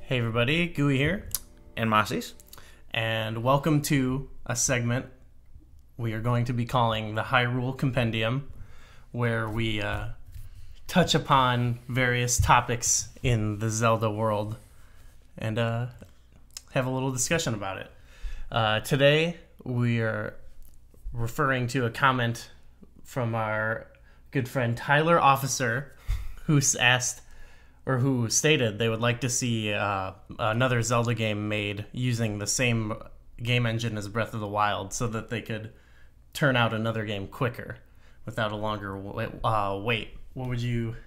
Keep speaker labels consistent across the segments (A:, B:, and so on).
A: Hey everybody, Gooey here,
B: And Mossies.
A: and welcome to a segment we are going to be calling the Hyrule Compendium, where we touch upon various topics in the Zelda world and have a little discussion about it. Today we are referring to a comment from our good friend Tyler Officer, who stated they would like to see another Zelda game made using the same game engine as Breath of the Wild, so that they could turn out another game quicker without a longer wait. What would you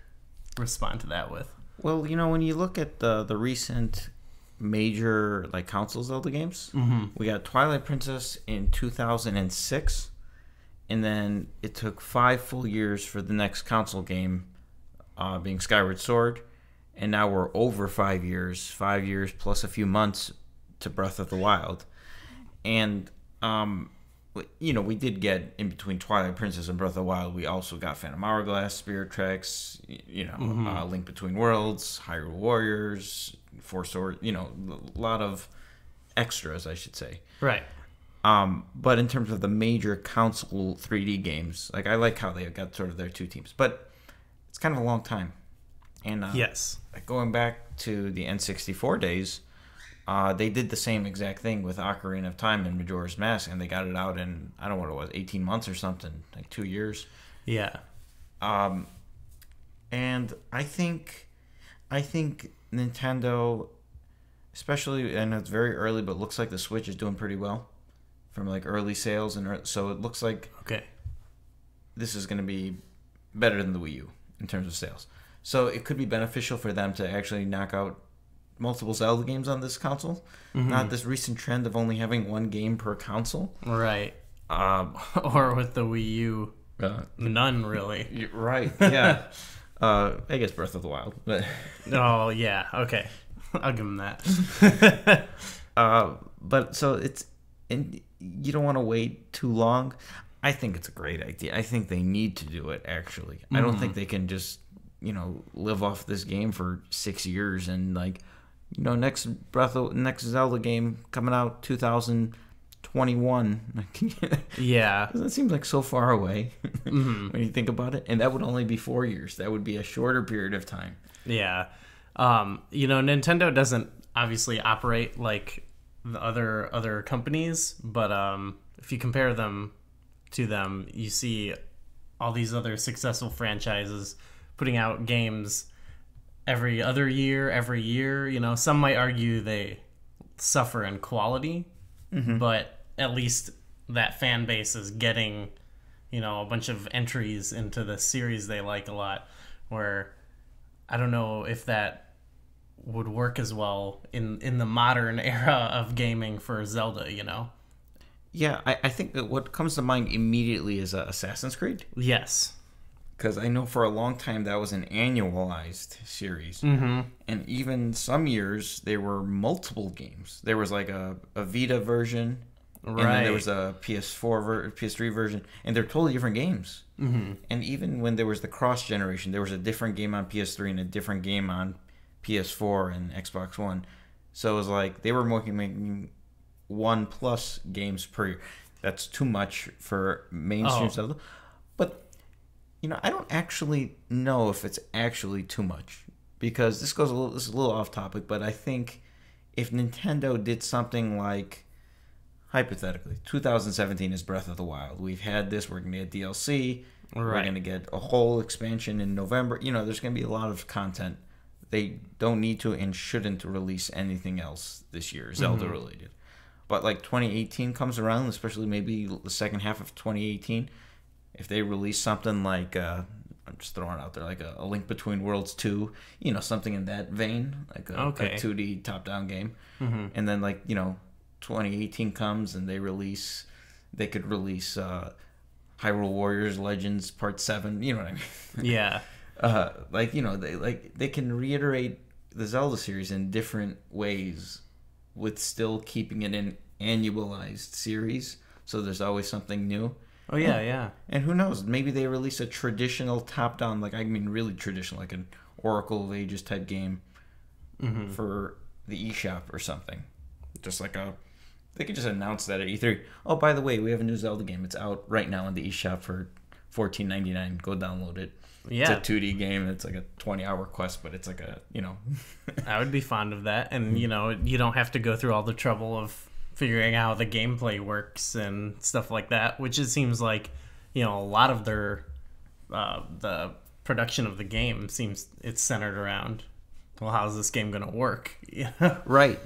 A: respond to that with?
B: Well, when you look at the recent major console Zelda games, we got Twilight Princess in 2006, and then it took 5 full years for the next console game, being Skyward Sword, and now we're over 5 years, 5 years plus a few months to Breath of the Wild. And we did get, in between Twilight Princess and Breath of the Wild, we also got Phantom Hourglass, Spirit Tracks, Link Between Worlds, Hyrule Warriors, Four Swords, a lot of extras, I should say.
A: Right.
B: But in terms of the major console 3D games, I like how they got sort of their two teams. But it's kind of a long time. And
A: yes.
B: Going back to the N64 days, they did the same exact thing with Ocarina of Time and Majora's Mask, and they got it out in, I don't know what it was, 18 months or something, 2 years.
A: Yeah.
B: And I think Nintendo, especially, and it's very early, but it looks like the Switch is doing pretty well from early sales, and so it looks like this is going to be better than the Wii U in terms of sales. So it could be beneficial for them to actually knock out multiple Zelda games on this console, not this recent trend of only having one game per console.
A: Right. Or with the Wii U, none really.
B: Right. Yeah. I guess Breath of the Wild, but
A: oh yeah, okay, I'll give them that.
B: But so and you don't want to wait too long. I think it's a great idea. I think they need to do it. Actually, I don't think they can just live off this game for 6 years and next Zelda game coming out 2021.
A: Yeah,
B: that seems like so far away when you think about it, and that would only be 4 years. That would be a shorter period of time.
A: Yeah. Nintendo doesn't obviously operate like the other companies, but if you compare them to them, you see all these other successful franchises putting out games every year. Some might argue they suffer in quality, but at least that fan base is getting, a bunch of entries into the series they like a lot, where I don't know if that would work as well in the modern era of gaming for Zelda,
B: Yeah, I think that what comes to mind immediately is Assassin's Creed.
A: Yes.
B: Because I know for a long time that was an annualized series. And even some years, there were multiple games. There was a Vita version, and then there was a PS3 version, and they're totally different games. And even when there was the cross-generation, there was a different game on PS3 and a different game on PS4 and Xbox One. So it was they were making 1+ games per year. That's too much for mainstream Zelda. But I don't actually know if it's actually too much, because this is a little off topic, but I think if Nintendo did something hypothetically, 2017 is Breath of the Wild. We've had this. We're going to get DLC. Right. We're going to get a whole expansion in November. There's going to be a lot of content. They don't need to and shouldn't release anything else this year, Zelda related. But 2018 comes around, especially maybe the second half of 2018. If they release something I'm just throwing it out there, a Link Between Worlds 2, something in that vein, a 2D top-down game. And then 2018 comes and they could release Hyrule Warriors Legends Part 7, you know what I mean?
A: Yeah.
B: They can reiterate the Zelda series in different ways with still keeping it an annualized series, so there's always something new.
A: Oh, yeah.
B: And who knows? Maybe they release a traditional top-down, really traditional, an Oracle of Ages type game for the eShop or something. Just like they could just announce that at E3. Oh, by the way, we have a new Zelda game. It's out right now in the eShop for $14.99. Go download it.
A: Yeah.
B: It's a 2D game. It's like a 20-hour quest, but it's like a,
A: I would be fond of that. And, you don't have to go through all the trouble of figuring out how the gameplay works and stuff like that, which it seems like, a lot of their, the production of the game seems it's centered around, well, how's this game going to work?
B: Right.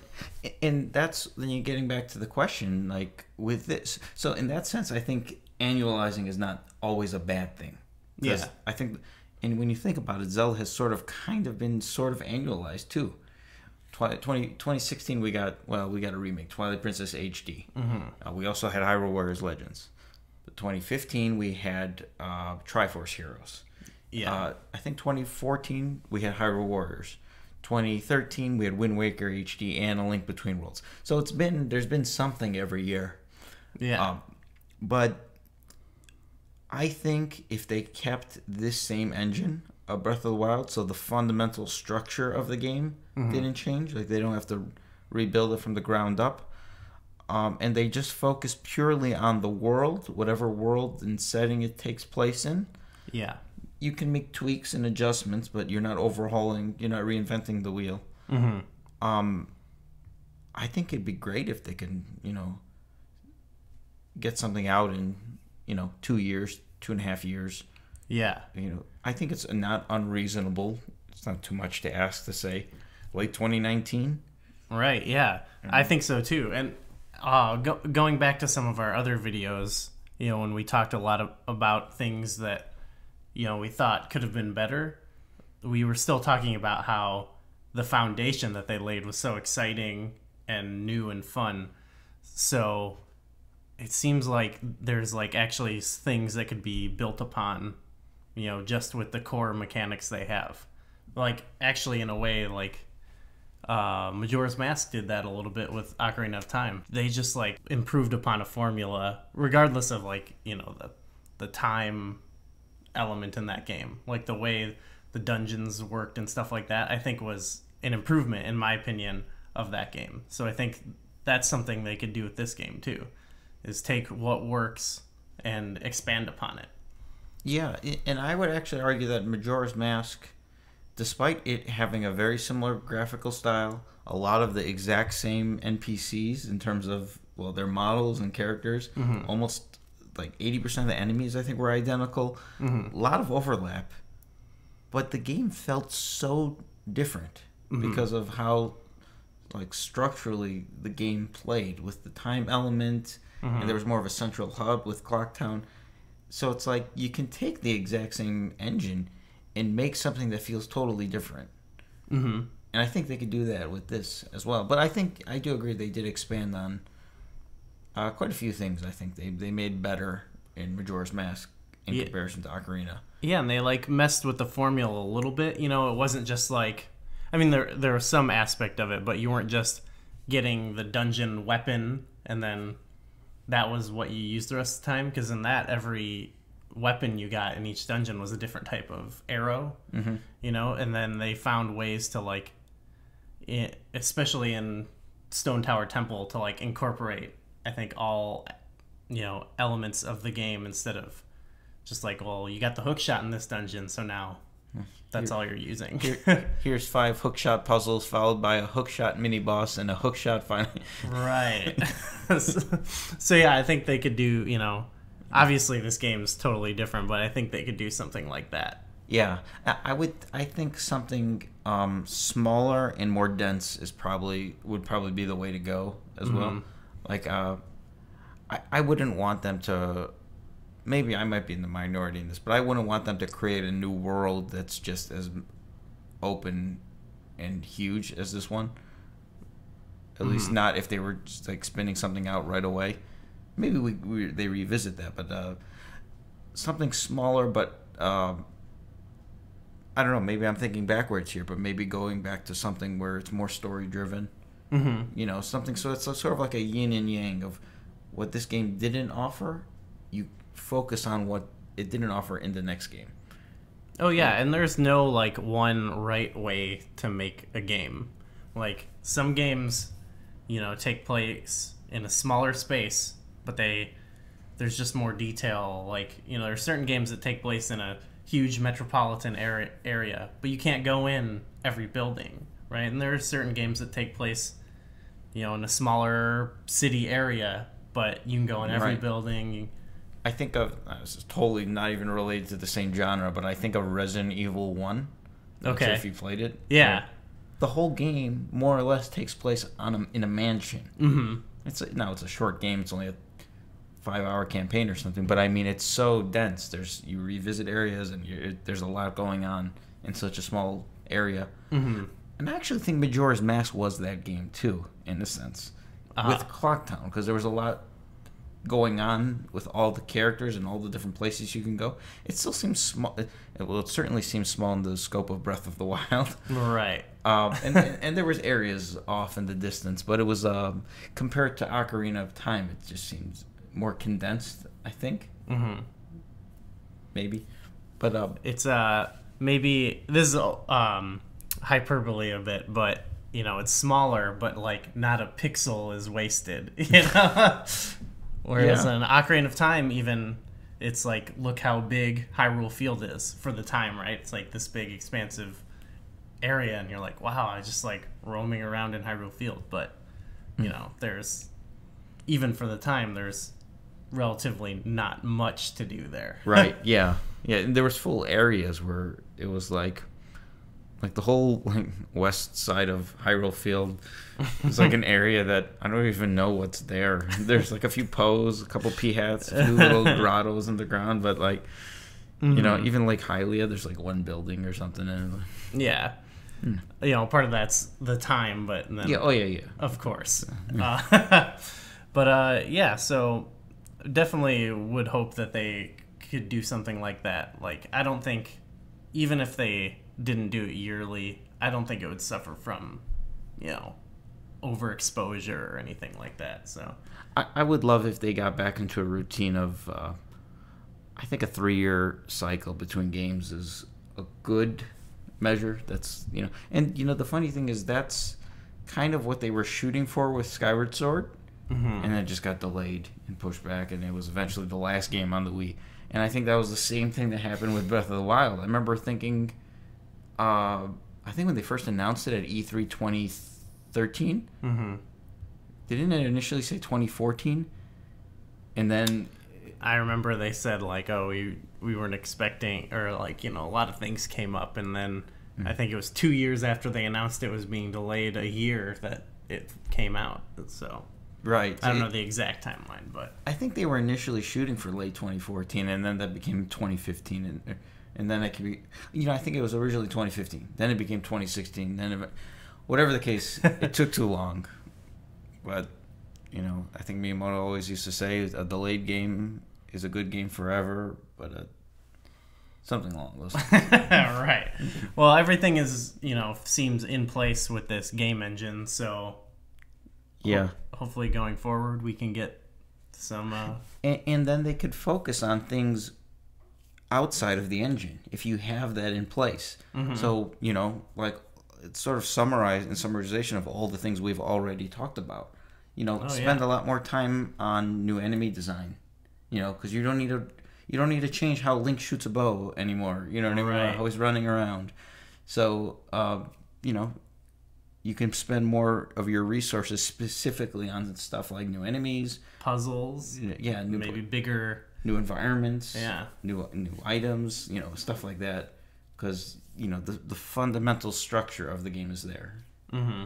B: And that's, then you're getting back to the question, like, with this. So in that sense, I think annualizing is not always a bad thing.
A: Yeah.
B: I think, and when you think about it, Zelda has kind of been annualized too. 2016 we got a remake, Twilight Princess HD. We also had Hyrule Warriors Legends. 2015 we had Triforce Heroes.
A: Yeah.
B: I think 2014 we had Hyrule Warriors. 2013 we had Wind Waker HD and A Link Between Worlds. So there's been something every year.
A: Yeah.
B: But I think if they kept this same engine of Breath of the Wild, so the fundamental structure of the game didn't change, like they don't have to rebuild it from the ground up, and they just focus purely on the world, whatever world and setting it takes place in.
A: Yeah.
B: You can make tweaks and adjustments, but you're not reinventing the wheel. I think it'd be great if they can, get something out in 2 years, 2.5 years.
A: Yeah.
B: I think it's not unreasonable. It's not too much to ask to say late 2019.
A: Right, yeah. I think so too. And going back to some of our other videos, when we talked a lot about things that, we thought could have been better, we were still talking about how the foundation that they laid was so exciting and new and fun. So it seems like there's actually things that could be built upon, just with the core mechanics they have. Actually, in a way, Majora's Mask did that a little bit with Ocarina of Time. They just improved upon a formula, regardless of the time element in that game. The way the dungeons worked and stuff like that, I think was an improvement, in my opinion, of that game. So I think that's something they could do with this game too, is take what works and expand upon it.
B: Yeah, and I would actually argue that Majora's Mask, despite it having a very similar graphical style, a lot of the exact same NPCs in terms of, their models and characters, almost 80% of the enemies I think were identical, a lot of overlap, but the game felt so different because of how structurally the game played with the time element, and there was more of a central hub with Clocktown. So it's you can take the exact same engine and make something that feels totally different. And I think they could do that with this as well. But I do agree they did expand on quite a few things. I think they made better in Majora's Mask in comparison to Ocarina.
A: Yeah, and they messed with the formula a little bit. It wasn't just there was some aspect of it, but you weren't just getting the dungeon weapon and then that was what you used the rest of the time. Because in that, every weapon you got in each dungeon was a different type of arrow. And then they found ways to especially in Stone Tower Temple, to incorporate, I think, all elements of the game instead of just you got the hook shot in this dungeon, so now that's all you're using.
B: Here's 5 hookshot puzzles followed by a hookshot mini boss and a hookshot final. Right.
A: So yeah, I think they could do, obviously this game's totally different, but I think they could do something like that.
B: Yeah, I think something smaller and more dense would probably be the way to go as well. I wouldn't want them to. Maybe I might be in the minority in this, but I wouldn't want them to create a new world that's just as open and huge as this one. At least not if they were just spinning something out right away. Maybe they revisit that, but something smaller. But I don't know. Maybe I'm thinking backwards here, but maybe going back to something where it's more story driven. Something. So it's sort of like a yin and yang of what this game didn't offer. You focus on what it didn't offer in the next game.
A: Oh yeah, and there's no one right way to make a game. Like some games, take place in a smaller space, but there's just more detail. Like, there's certain games that take place in a huge metropolitan area, but you can't go in every building, right? And there are certain games that take place, in a smaller city area, but you can go in every building.
B: I think of, this is totally not even related to the same genre, but I think of Resident Evil 1. Not sure if you played it.
A: Yeah.
B: The whole game more or less takes place in a mansion.
A: Mm-hmm.
B: It's a short game. It's only a 5-hour campaign or something. But I mean, it's so dense. You revisit areas, and there's a lot going on in such a small area.
A: Mm-hmm.
B: And I actually think Majora's Mask was that game too, in a sense, with Clocktown, because there was a lot going on with all the characters and all the different places you can go. It still seems small. Well, it certainly seems small in the scope of Breath of the Wild.
A: Right.
B: And there was areas off in the distance, but it was compared to Ocarina of Time, it just seems more condensed, I think.
A: Mm-hmm.
B: Maybe. But
A: it's maybe this is hyperbole a bit, but it's smaller, but like not a pixel is wasted. Whereas in Ocarina of Time, even, it's like, look how big Hyrule Field is for the time, right? It's like this big, expansive area, and you're like, wow, I just like roaming around in Hyrule Field. But, there's, even for the time, there's relatively not much to do there.
B: Right, yeah. Yeah, and there was full areas where it was like the whole west side of Hyrule Field is like an area that I don't even know what's there. There's like a few Poes, a couple P-hats, a few little grottos in the ground, but like, even like Hylia, there's like one building or something. And
A: yeah. Part of that's the time, but then,
B: yeah.
A: Of course. So definitely would hope that they could do something like that. Like, I don't think, even if they didn't do it yearly, I don't think it would suffer from, overexposure or anything like that. So
B: I would love if they got back into a routine of, I think a 3-year cycle between games is a good measure. That's, and the funny thing is that's kind of what they were shooting for with Skyward Sword.
A: Mm-hmm.
B: And it just got delayed and pushed back, and it was eventually the last game on the Wii. And I think that was the same thing that happened with Breath of the Wild. I remember thinking, I think when they first announced it at E3 2013, didn't it initially say 2014? And then
A: I remember they said like, oh, we weren't expecting, or like, a lot of things came up, and then I think it was 2 years after they announced it was being delayed, a year that it came out. So
B: right,
A: I don't know the exact timeline, but
B: I think they were initially shooting for late 2014, and then that became 2015, and then it could be, I think it was originally 2015. Then it became 2016. Then, whatever the case, it took too long. But, I think Miyamoto always used to say a delayed game is a good game forever, but something along those lines.
A: Right. Well, everything is, seems in place with this game engine, so
B: yeah.
A: Hopefully going forward we can get some...
B: And then they could focus on things outside of the engine if you have that in place. Mm-hmm. So, like it's sort of summarization of all the things we've already talked about. Spend a lot more time on new enemy design. Because you don't need to change how Link shoots a bow anymore. You know what I mean?
A: Right.
B: Always running around. So, you can spend more of your resources specifically on stuff like new enemies,
A: puzzles, maybe bigger
B: new environments, new items, stuff like that, because the fundamental structure of the game is there.
A: Mm-hmm.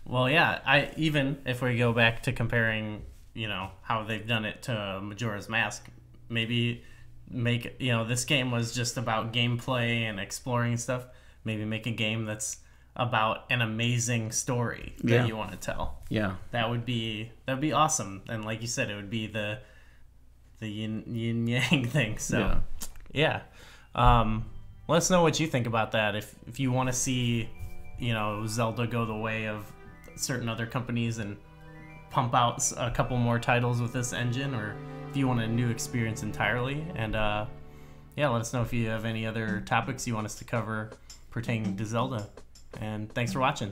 A: Well, yeah, even if we go back to comparing, how they've done it to Majora's Mask, maybe make this game was just about gameplay and exploring stuff. Maybe make a game that's about an amazing story that you want to tell. Yeah, that would be awesome. And like you said, it would be the yin yang thing. So yeah. Let us know what you think about that. If you want to see Zelda go the way of certain other companies and pump out a couple more titles with this engine, or if you want a new experience entirely. And let us know if you have any other topics you want us to cover pertaining to Zelda. And thanks for watching.